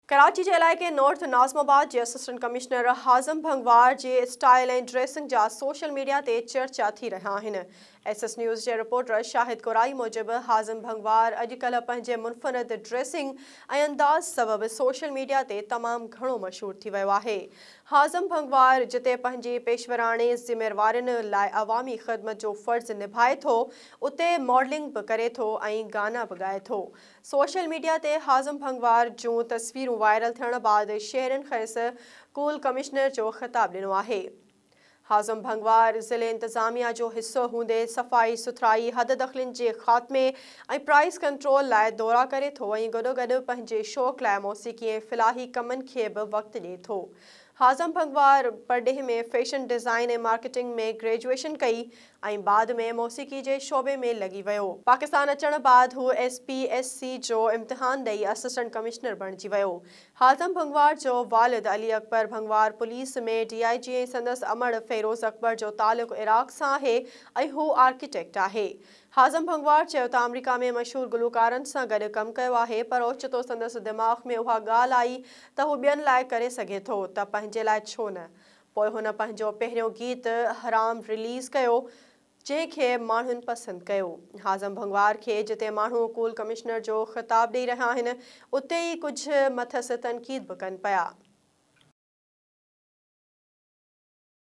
कराची जे इलाइक़े नॉर्थ नाज़िमाबाद जे assistant commissioner हाज़िम भंगवार जे style ऐं dressing जा सोशल मीडिया ते चर्चा थी रहिया आहिनि। एसएस न्यूज़ जे रिपोर्टर शाहिद कुराई मूजिबि हाज़िम भंगवार अॼुकल्ह पंहिंजे मुनफ़रिद ड्रेसिंग ऐं अंदाज़ सबबि सोशल मीडिया ते तमामु घणो मशहूर थी वियो आहे। हाज़िम भंगवार जिते पंहिंजी पेशवराणे ज़िम्मेवारियुनि लाइ अवामी ख़िदमत जो फ़र्ज़ निभाए थो, उते मॉडलिंग बि करे थो ऐं गाना बि ॻाए थो। सोशल मीडिया ते हाज़िम भंगवार जूं तस्वीरूं वायरल थियण बाद शहरनि खेसि कूल कमिश्नर जो ख़िताब ॾिनो आहे। हाज़िम भंगवार ज़िले इंतज़ामिया जो हिस्सो हूंदे सफ़ाई सुथराई, हद दख़लनि जे ख़ात्मे ऐं प्राइस कंट्रोल लाइ दौरा करे थो ऐं गॾोगॾु पंहिंजे शौक़ लाइ मौसीक़ी ऐं फ़िलाही कमनि खे बि वक़्तु ॾिए थो। हाज़िम भंगवार परडे॒ह में फैशन डिज़ाइन ऐं मार्केटिंग में ग्रेजुएशन कई ऐं बाद में मौसीक़ी जे शोबे में लॻी वियो। पाकिस्तान अचण बाद हू SPSC जो इम्तिहान ॾेई असिस्टेंट कमिश्नर बणिजी वियो। हाज़िम भंगवार जो वालिद अली अकबर भंगवार पुलिस में DIG ऐं संदसि अमड़ फेरोज़ अकबर जो तालुक़ु इराक़ सां आहे ऐं हू आर्किटेक्ट आहे। हाज़िम भंगवार चयो त अमरीका में मशहूर गुलकारनि सां गॾु कमु कयो आहे, पर ओचितो संदसि दिमाग़ में उहा ॻाल्हि आई त हू ॿियनि लाइ करे सघे थो त पंहिंजे लाइ छो न। पोइ हुन पंहिंजो पहिरियों गीत हराम रिलीज़ कयो, जंहिंखे माण्हुनि पसंदि कयो। हाज़िम भंगवार खे जिते माण्हू कूल कमिश्नर जो ख़िताब ॾेई रहिया आहिनि, उते ई कुझु मथसि तनक़ीद बि कनि पिया।